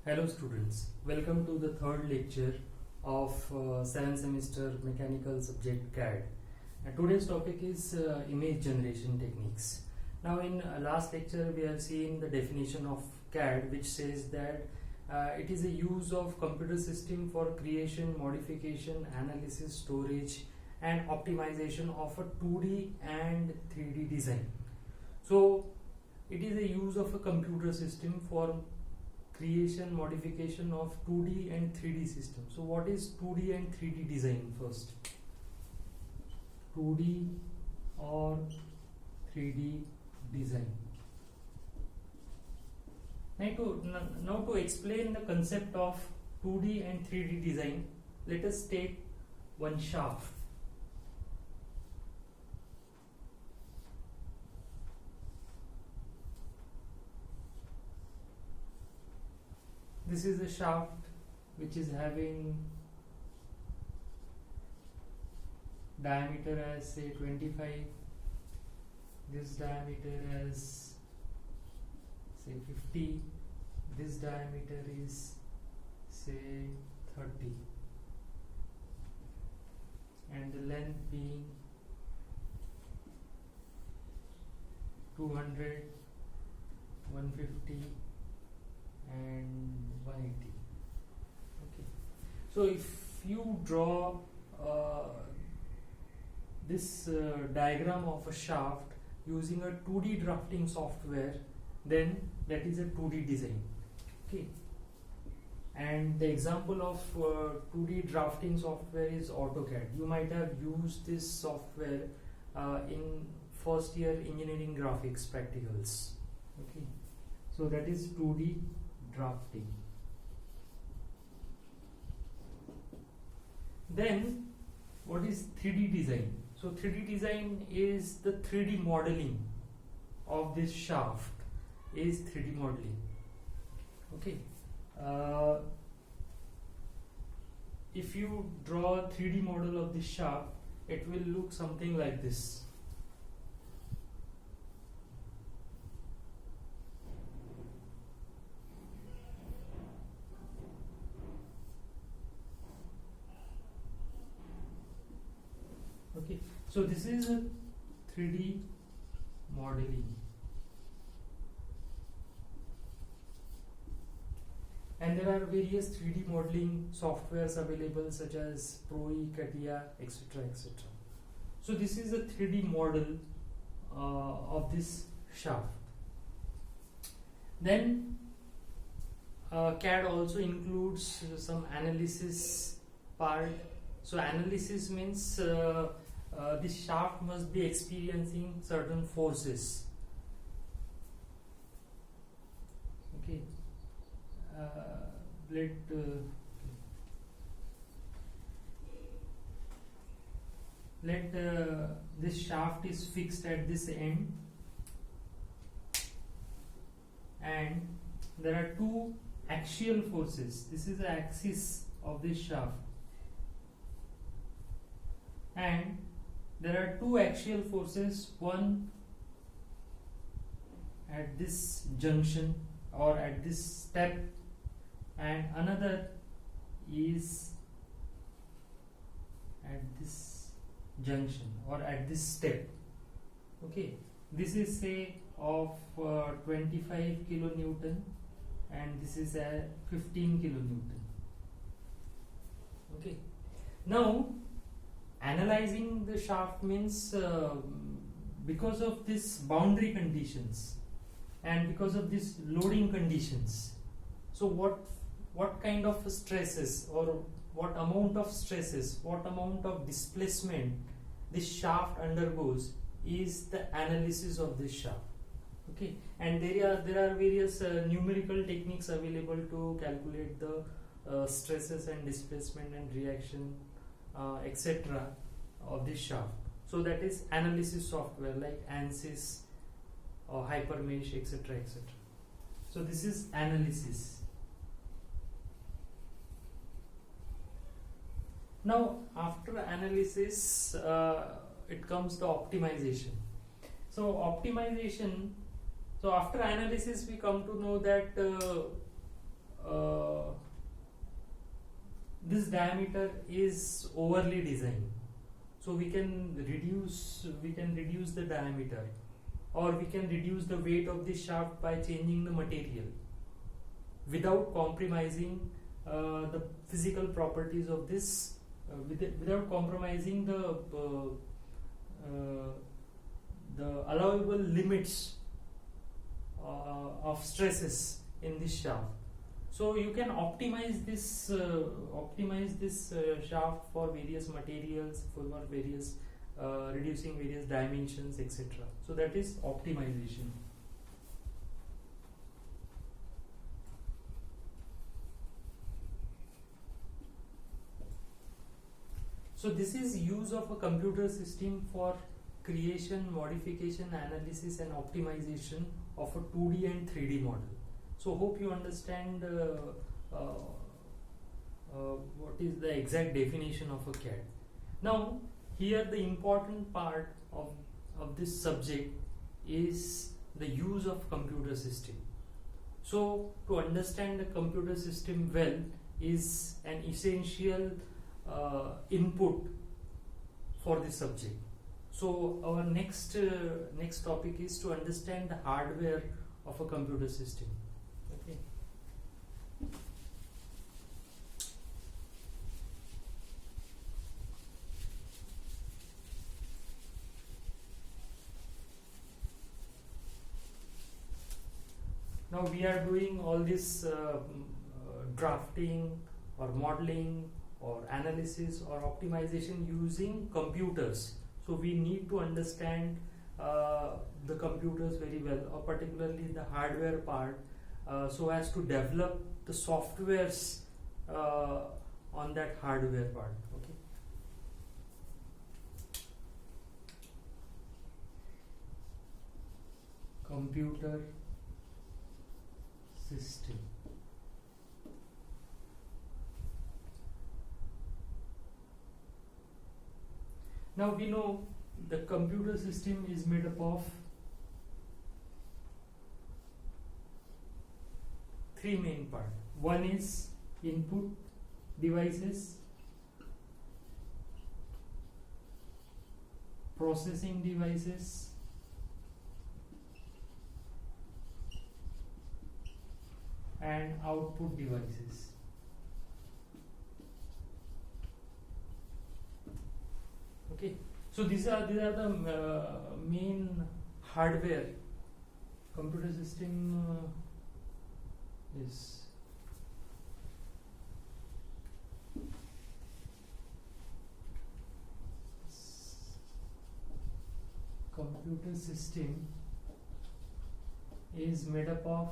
Hello students, welcome to the third lecture of 7th semester mechanical subject CAD. And today's topic is image generation techniques. Now in last lecture we have seen the definition of CAD, which says that it is a use of computer system for creation, modification, analysis, storage and optimization of a 2D and 3D design. So it is a use of a computer system for creation, modification of 2D and 3D systems. So what is 2D and 3D design first? 2D or 3D design. Now to explain the concept of 2D and 3D design, let us take one shaft. This is a shaft which is having diameter as say 25, this diameter as say 50, this diameter is say 30, and the length being 200, 150 and 180. Okay, so if you draw this diagram of a shaft using a 2D drafting software, then that is a 2D design. Okay, and the example of 2D drafting software is AutoCAD. You might have used this software in first year engineering graphics practicals. Okay, so that is 2D drafting. Then what is 3D design? So 3D design is the 3D modeling of this shaft, is 3D modeling. Okay, if you draw a 3D model of this shaft, it will look something like this. Okay, so this is a 3D modeling, and there are various 3D modeling softwares available such as Pro-E, CATIA, etc. etc. So this is a 3D model of this shaft. Then CAD also includes some analysis part. So analysis means this shaft must be experiencing certain forces. Okay, let this shaft is fixed at this end, and there are two axial forces. This is the axis of this shaft, and there are two axial forces, one at this junction or at this step, and another is at this junction or at this step. Okay, this is say of 25 kilonewton, and this is a 15 kilonewton. Okay, now analyzing the shaft means because of this boundary conditions and because of this loading conditions, so what kind of stresses or what amount of stresses, what amount of displacement this shaft undergoes is the analysis of this shaft. Okay, and there are various numerical techniques available to calculate the stresses and displacement and reaction etc. of this shaft. So that is analysis software like ANSYS or Hypermesh, etc. etc. So this is analysis. Now after analysis it comes the optimization. So optimization, so after analysis we come to know that uh, this diameter is overly designed, so we can reduce the diameter, or we can reduce the weight of the shaft by changing the material without compromising the physical properties of this, without compromising the allowable limits of stresses in this shaft. So you can optimize this shaft for various materials, for various reducing various dimensions, etc. So that is optimization. So this is use of a computer system for creation, modification, analysis and optimization of a 2D and 3D model. So hope you understand what is the exact definition of a CAD. Now here the important part of this subject is the use of computer system. So to understand the computer system well is an essential input for this subject. So our next topic is to understand the hardware of a computer system. Okay. Now we are doing all this drafting or modeling or analysis or optimization using computers. So we need to understand the computers very well, or particularly the hardware part, so as to develop the softwares on that hardware part. Okay. Computer system. Now we know the computer system is made up of three main parts. One is input devices, processing devices, and output devices. Okay, so these are the main hardware. Computer system is made up of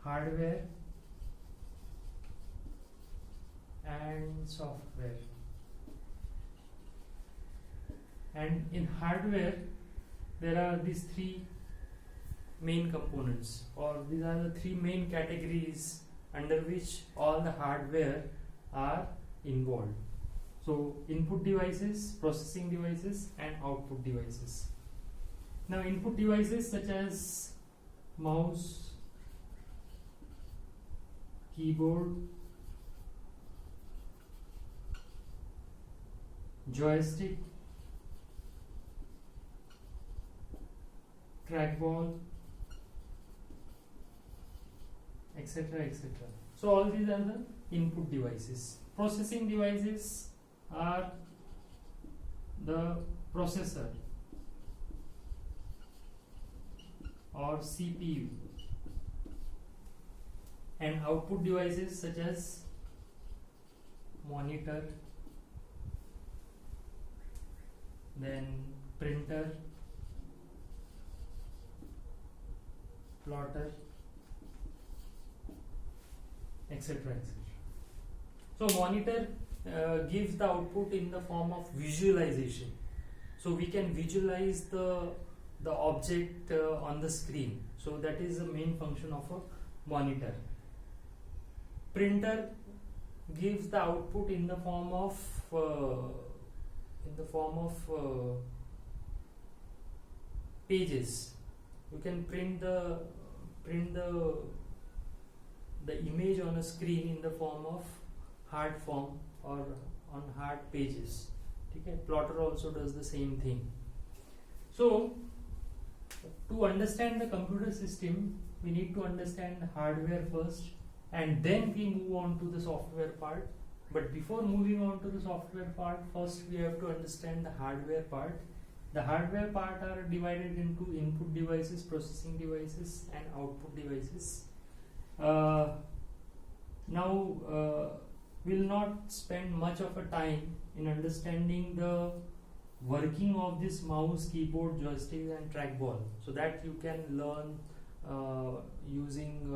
hardware and software. And in hardware there are these three main components, or these are the three main categories under which all the hardware are involved. So input devices, processing devices and output devices. Now input devices such as mouse, keyboard, joystick, trackball, etc., etc. So all these are the input devices. Processing devices are the processor or CPU, and output devices such as monitor, then printer, plotter, etc., etc. So monitor gives the output in the form of visualization. So we can visualize the object on the screen. So that is the main function of a monitor. Printer gives the output in the form of pages. You can print the the image on a screen in the form of hard form or on hard pages. Okay, plotter also does the same thing. So to understand the computer system, we need to understand hardware first, and then we move on to the software part. But before moving on to the software part, first we have to understand the hardware part. The hardware part are divided into input devices, processing devices, and output devices. Now we'll not spend much of a time in understanding the working of this mouse, keyboard, joystick, and trackball, so that you can learn using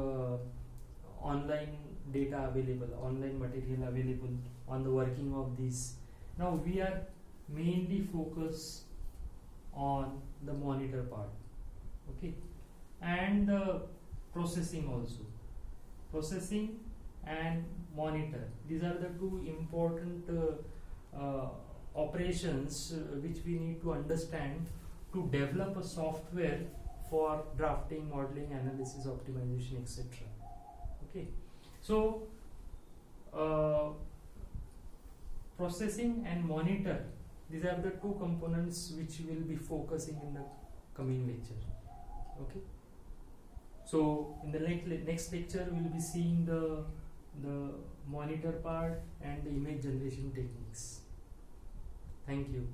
online data available, online material available on the working of these. Now we are mainly focused on the monitor part, okay, and processing also. Processing and monitor, these are the two important operations which we need to understand to develop a software for drafting, modeling, analysis, optimization, etc. Okay, so processing and monitor, these are the two components which we will be focusing in the coming lecture. Okay, so in the next lecture we will be seeing the monitor part and the image generation techniques. Thank you.